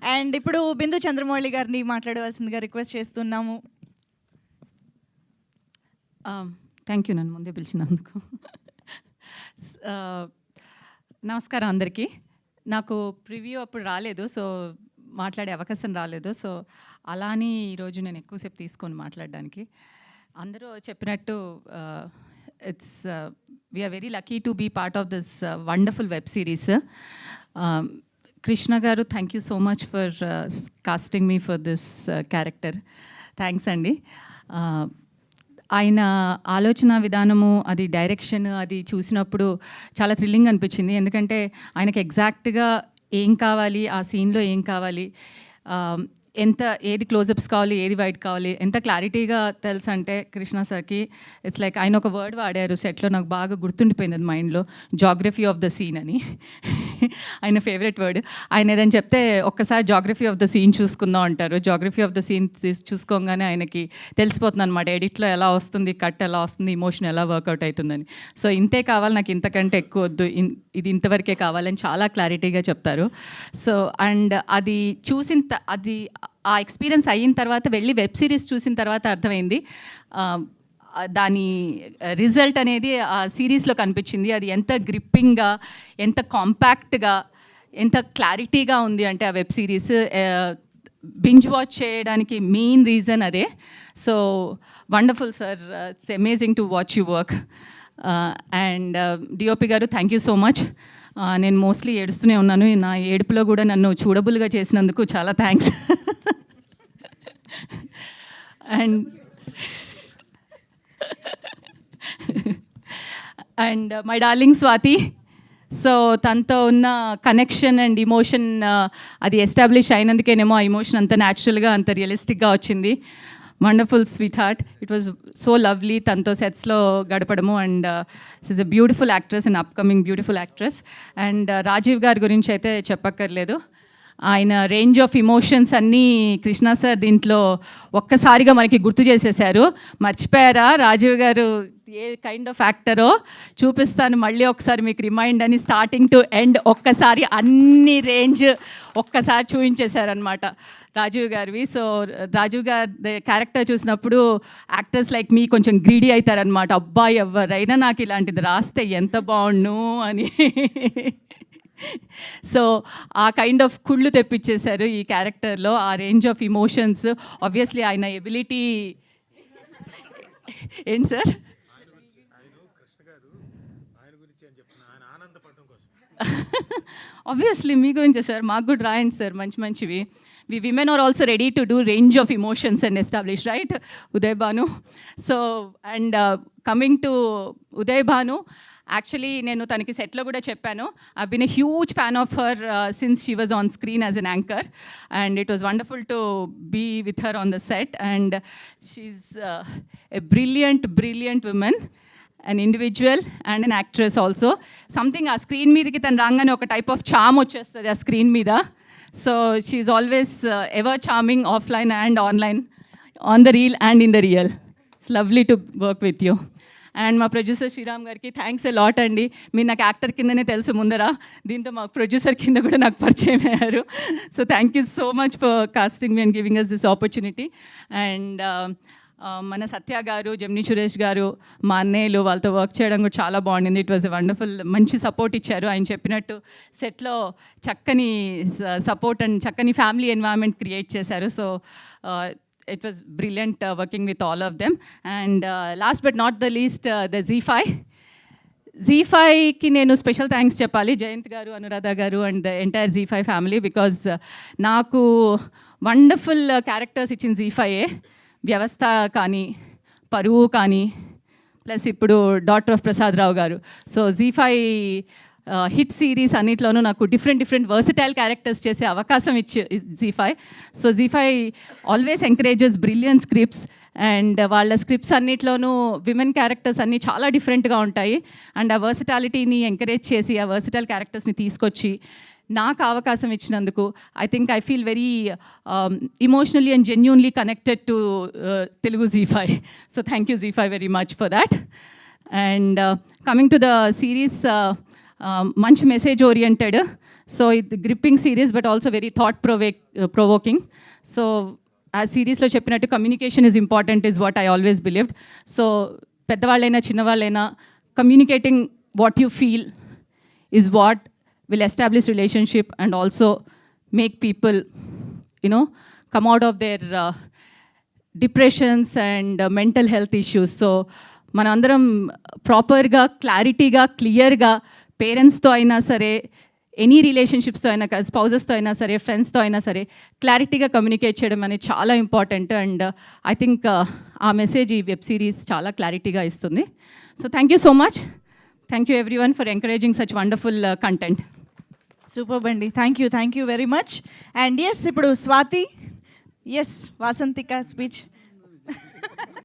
And ఇప్పుడు బిందు చంద్రమౌళి గారిని మాట్లాడవలసిందిగా రిక్వెస్ట్ చేస్తున్నాము. థ్యాంక్ యూ నన్ను ముందే పిలిచినందుకు. నమస్కారం అందరికీ. నాకు ప్రివ్యూ అప్పుడు రాలేదు, సో మాట్లాడే అవకాశం రాలేదు. సో అలా అని ఈరోజు నేను ఎక్కువసేపు తీసుకొని మాట్లాడడానికి. అందరూ చెప్పినట్టు it's we are very lucky to be part of this wonderful web series. Krishna garu, thank you so much for casting me for this character. Thanks అండి. ఆయన ఆలోచన విధానము, అది డైరెక్షన్, అది చూసినప్పుడు చాలా థ్రిల్లింగ్ అనిపించింది. ఎందుకంటే ఆయనకి ఎగ్జాక్ట్గా ఏం కావాలి, ఆ సీన్లో ఏం కావాలి, ఏది క్లోజప్స్ కావాలి, ఏది వైట్ కావాలి, ఎంత క్లారిటీగా తెలుసు అంటే కృష్ణ సార్కి. ఇట్స్ లైక్ ఆయన ఒక వర్డ్ వాడారు సెట్లో, నాకు బాగా గుర్తుండిపోయింది అది మైండ్లో, జాగ్రఫీ ఆఫ్ ద సీన్ అని. ఆయన ఫేవరెట్ వర్డ్. ఆయన ఏదని చెప్తే ఒక్కసారి జాగ్రఫీ ఆఫ్ ద సీన్ చూసుకుందాం అంటారు. జాగ్రఫీ ఆఫ్ ద సీన్ చూసుకోగానే ఆయనకి తెలిసిపోతుంది అనమాట, ఎడిట్లో ఎలా వస్తుంది, కట్ ఎలా వస్తుంది, ఇమోషన్ ఎలా వర్కౌట్ అవుతుందని. సో ఇంతే కావాలి, నాకు ఇంతకంటే ఎక్కువ వద్దు, ఇది ఇంతవరకే కావాలని చాలా క్లారిటీగా చెప్తారు. సో అండ్ అది అది ఆ ఎక్స్పీరియన్స్ అయిన తర్వాత వెళ్ళి వెబ్ సిరీస్ చూసిన తర్వాత అర్థమైంది దాని రిజల్ట్ అనేది ఆ సిరీస్లో కనిపించింది. అది ఎంత గ్రిప్పింగ్గా, ఎంత కాంపాక్ట్గా, ఎంత క్లారిటీగా ఉంది అంటే ఆ వెబ్ సిరీస్ బింజ్ వాచ్ చేయడానికి మెయిన్ రీజన్ అదే. So wonderful sir, it's amazing to watch you work. And DOP గారు, థ్యాంక్ యూ సో మచ్. నేను మోస్ట్లీ ఏడుస్తూనే ఉన్నాను, నా ఏడుపులో కూడా నన్ను చూడబుల్గా చేసినందుకు చాలా thanks. And my darling Swathi, so తనతో ఉన్న కనెక్షన్ అండ్ ఇమోషన్ అది ఎస్టాబ్లిష్ అయినందుకేనేమో ఆ ఇమోషన్ అంత న్యాచురల్గా, అంత రియలిస్టిక్గా వచ్చింది. Wonderful sweet heart, it was so lovely తనతో సెట్స్లో గడపడము. And is a beautiful actress and upcoming beautiful actress. And Rajiv గారి గురించి అయితే చెప్పక్కర్లేదు. ఆయన రేంజ్ ఆఫ్ ఇమోషన్స్ అన్నీ కృష్ణ సార్ దీంట్లో ఒక్కసారిగా మనకి గుర్తు చేసేసారు. మర్చిపోయారా రాజీవ్ గారు ఏ కైండ్ ఆఫ్ యాక్టరో? చూపిస్తాను మళ్ళీ ఒకసారి మీకు రిమైండ్ అని, స్టార్టింగ్ టు ఎండ్ ఒక్కసారి అన్ని రేంజ్ ఒక్కసారి చూపించేశారనమాట రాజీవ్ గారివి. సో రాజీవ్ గారి క్యారెక్టర్ చూసినప్పుడు యాక్టర్స్ లైక్ మీ కొంచెం గ్రీడీ అవుతారనమాట. అబ్బాయి ఎవరైనా నాకు ఇలాంటిది రాస్తే ఎంత బాగుండు అని. సో ఆ కైండ్ ఆఫ్ కుళ్ళు తెప్పించేశారు ఈ క్యారెక్టర్లో, ఆ రేంజ్ ఆఫ్ ఇమోషన్స్. ఆబ్వియస్లీ ఆయన ఎబిలిటీ ఏంటి సార్? ఆబ్వియస్లీ మీ గురించే సార్, మాకు కూడా రాయండి సార్ మంచి మంచివి. We women are also ready to do range of emotions and establish, right Uday Bhanu? So and coming to Uday Bhanu, actually నేను తనకి సెట్లో కూడా చెప్పాను, I been a huge fan of her since she was on screen as an anchor, and it was wonderful to be with her on the set. And she's a brilliant woman, an individual and an actress also. Something ఆ screen మీదకి తను రాగానే ఒక type of చామ్ వచ్చేస్తుంది ఆ screen మీద. So she's always ever charming offline and online, on the reel and in the real. It's lovely to work with you. And మా producer Sriram గారికి థ్యాంక్స్ ఎ లాట్ అండి. మీరు నాకు యాక్టర్ కిందనే తెలుసు ముందర, దీంతో మాకు ప్రొడ్యూసర్ కింద కూడా నాకు పరిచయం అయ్యారు. So thank you so much for casting me and giving us this opportunity. And మన సత్య గారు, జమ్ని సురేష్ గారు, మా అన్నయ్యలు, వాళ్ళతో వర్క్ చేయడం కూడా చాలా బాగుండింది. ఇట్ వాజ్ ఎ వండర్ఫుల్, మంచి సపోర్ట్ ఇచ్చారు. ఆయన చెప్పినట్టు సెట్లో చక్కని సపోర్ట్ అండ్ చక్కని ఫ్యామిలీ ఎన్వైరన్మెంట్ క్రియేట్ చేశారు. So it was brilliant working with all of them. And last but not the least the జీ5కి నేను స్పెషల్ థ్యాంక్స్ చెప్పాలి. Jayant garu, Anuradha garu and the entire ZEE5 family, because నాకు వండర్ఫుల్ క్యారెక్టర్స్ ఇచ్చిన జీ5ఏ. వ్యవస్థ కానీ, పరువు కానీ, ప్లస్ ఇప్పుడు డాటర్ ఆఫ్ ప్రసాద్ రావు గారు. సో జీ5 హిట్ సిరీస్ అన్నిట్లోనూ నాకు డిఫరెంట్ వర్సటైల్ క్యారెక్టర్స్ చేసే అవకాశం ఇచ్చి ZEE5. So ZEE5 always encourages brilliant scripts, and వాళ్ళ స్క్రిప్ట్స్ అన్నిట్లోనూ విమెన్ క్యారెక్టర్స్ అన్నీ చాలా డిఫరెంట్గా ఉంటాయి. అండ్ ఆ వర్సటాలిటీని ఎంకరేజ్ చేసి ఆ వర్సటైల్ క్యారెక్టర్స్ని తీసుకొచ్చి నాకు అవకాశం ఇచ్చినందుకు I think I feel very emotionally and genuinely connected to Telugu ZEE5. So thank you ZEE5 very much for that. And coming to the series, మంచి మెసేజ్ ఓరియంటెడ్. సో ఇది gripping series but also very thought provoking. So ఆ సిరీస్లో చెప్పినట్టు communication is important is what I always believed. So పెద్దవాళ్ళైనా చిన్నవాళ్ళైనా communicating what you feel is what will establish relationship and also make people, come out of their depressions and mental health issues. So manandaram proper ga clarity ga clear ga parents tho aina sare, any relationships tho aina, spouses tho aina sare, friends tho aina sare, clarity ga communicate cheyadam ane chaala important. And I think aa message ee web series chaala clarity ga istundi. So thank you so much. Thank you everyone for encouraging such wonderful content. Super అండి, thank you very much. And yes, ఇప్పుడు Swathi, yes Vasanthika speech.